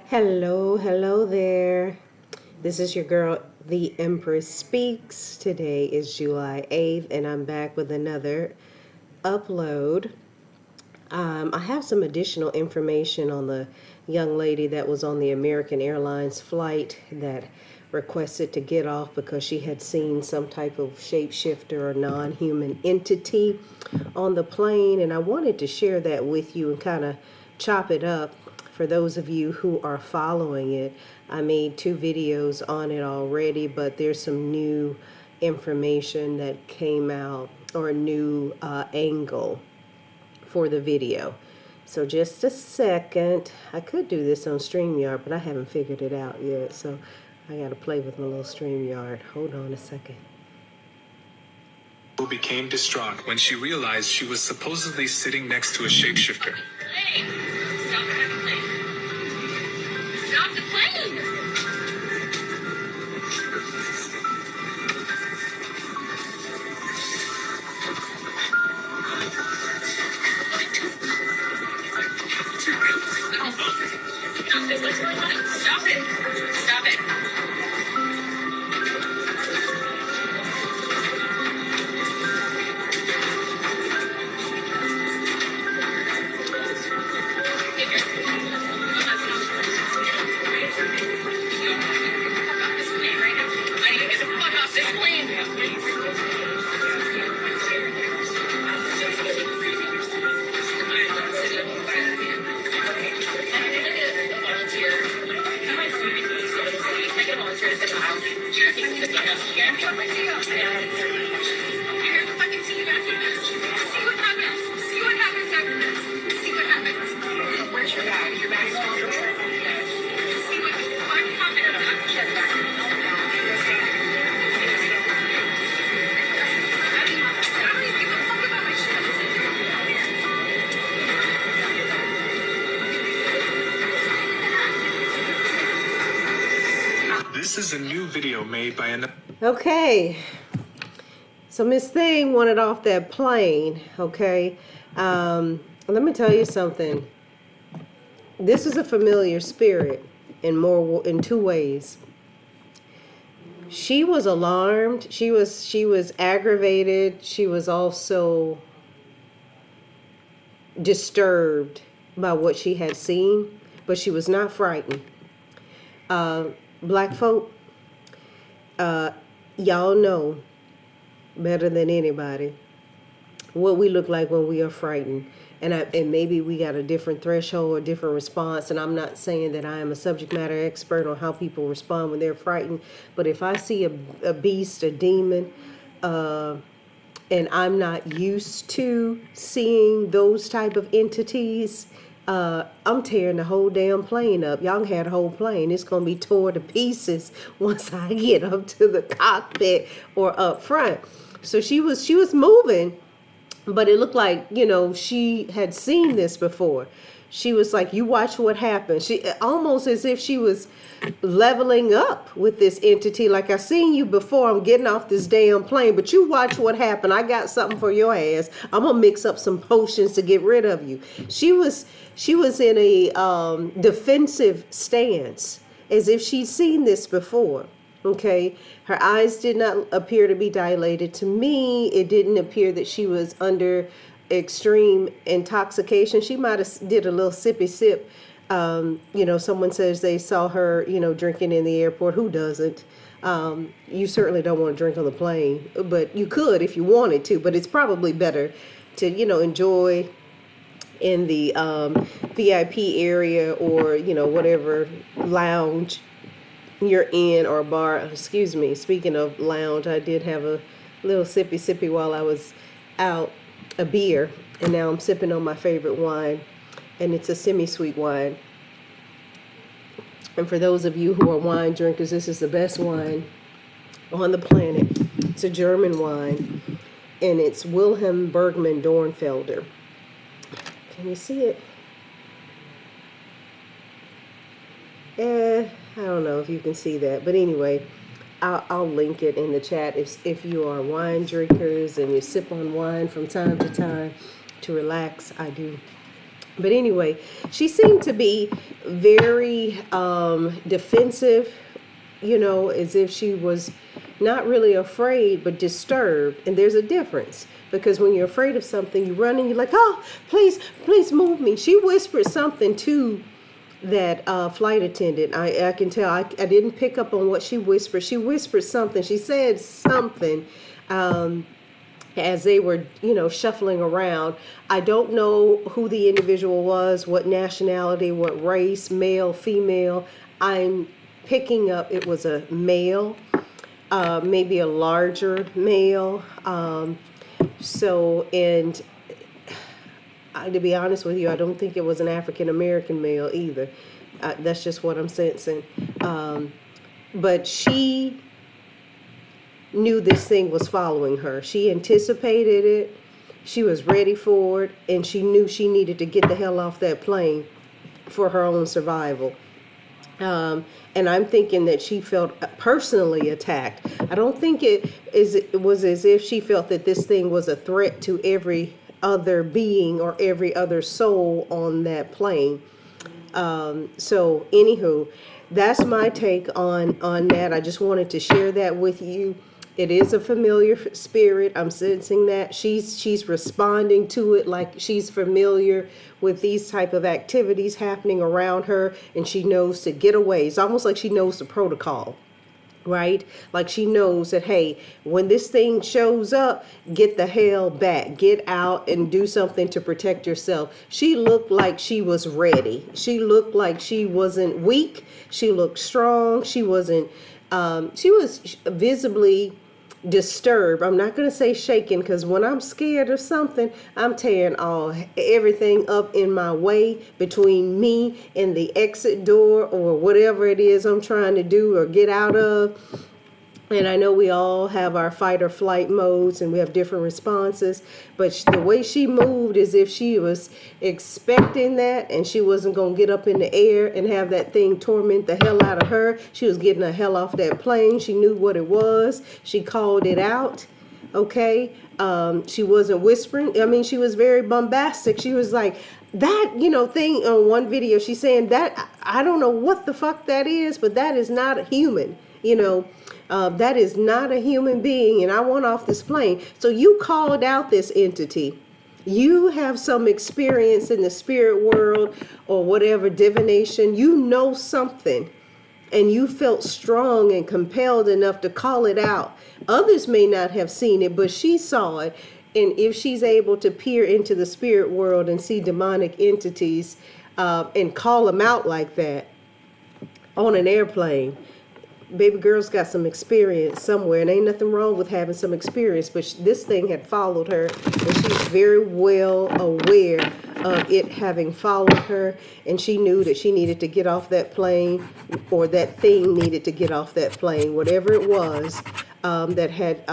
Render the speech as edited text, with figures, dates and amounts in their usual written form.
Hello there. This is your girl, The Empress Speaks. Today is July 8th, and I'm back with another upload. I have some additional information on the young lady that was on the American Airlines flight that requested to get off because she had seen some type of shapeshifter or non-human entity on the plane, and I wanted to share that with you and kind of chop it up. For those of you who are following it, I made 2 videos on it already, but there's some new information that came out, or a new angle for the video. So just a second. I could do this on StreamYard, but I haven't figured it out yet, so I gotta play with my little StreamYard. Hold on a second. Who became distraught when she realized she was supposedly sitting next to a shapeshifter. Hey, stop the plane. Stop the plane. Stop it. Stop it. This is a new video made by an... Okay, so Miss Thing wanted off that plane, okay? Let me tell you something. This is a familiar spirit in 2 ways. She was alarmed, she was aggravated, she was also disturbed by what she had seen, but she was not frightened. Black folk, y'all know better than anybody what we look like when we are frightened, and maybe we got a different threshold or different response. And I'm not saying that I am a subject matter expert on how people respond when they're frightened, but if I see a beast, a demon, and I'm not used to seeing those type of entities, I'm tearing the whole damn plane up. Y'all can have the whole plane. It's gonna be tore to pieces once I get up to the cockpit or up front. So she was moving, but it looked like, she had seen this before. She was like, you watch what happens. She almost as if she was leveling up with this entity. Like, I seen you before. I'm getting off this damn plane, but you watch what happened. I got something for your ass. I'm gonna mix up some potions to get rid of you. She was in a defensive stance, as if she'd seen this before. Okay, her eyes did not appear to be dilated. To me, it didn't appear that she was under extreme intoxication. She might have did a little sippy sip. Someone says they saw her, drinking in the airport. Who doesn't? You certainly don't want to drink on the plane, but you could if you wanted to. But it's probably better to, enjoy in the VIP area, or, whatever lounge you're in, or bar. Excuse me, speaking of lounge, I did have a little sippy while I was out, a beer, and now I'm sipping on my favorite wine, and it's a semi-sweet wine. And for those of you who are wine drinkers, this is the best wine on the planet. It's a German wine, and it's Wilhelm Bergman Dornfelder. Can you see it? I don't know if you can see that, but anyway, I'll link it in the chat. If you are wine drinkers and you sip on wine from time to time to relax, I do But anyway, she seemed to be very defensive, as if she was not really afraid, but disturbed. And there's a difference, because when you're afraid of something, you run and you're like, oh, please move me. She whispered something to that flight attendant. I can tell. I didn't pick up on what she whispered. She whispered something. She said something. As they were, shuffling around. I don't know who the individual was, what nationality, what race, male, female. I'm picking up it was a male, maybe a larger male. To be honest with you, I don't think it was an African American male either. That's just what I'm sensing. But she knew this thing was following her. She anticipated it. She was ready for it, and she knew she needed to get the hell off that plane for her own survival. And I'm thinking that she felt personally attacked. I don't think it was as if she felt that this thing was a threat to every other being or every other soul on that plane. So anywho, that's my take on that. I just wanted to share that with you. It is a familiar spirit. I'm sensing that she's responding to it like she's familiar with these type of activities happening around her, and she knows to get away. It's almost like she knows the protocol, right? Like she knows that, hey, when this thing shows up, get the hell back, get out and do something to protect yourself. She looked like she was ready. She looked like she wasn't weak. She looked strong. She wasn't, she was visibly disturbed. I'm not going to say shaken, because when I'm scared of something, I'm tearing everything up in my way between me and the exit door or whatever it is I'm trying to do or get out of. And I know we all have our fight or flight modes and we have different responses, but the way she moved as if she was expecting that, and she wasn't going to get up in the air and have that thing torment the hell out of her. She was getting the hell off that plane. She knew what it was. She called it out. Okay. She wasn't whispering. I mean, she was very bombastic. She was like, that, thing on one video, she's saying that, I don't know what the fuck that is, but that is not a human, that is not a human being, and I want off this plane. So you called out this entity. You have some experience in the spirit world or whatever, divination. You know something, and you felt strong and compelled enough to call it out. Others may not have seen it, but she saw it. And if she's able to peer into the spirit world and see demonic entities and call them out like that on an airplane, baby girl's got some experience somewhere, and ain't nothing wrong with having some experience, but this thing had followed her, and she's very well aware of it having followed her, and she knew that she needed to get off that plane, or that thing needed to get off that plane, whatever it was that had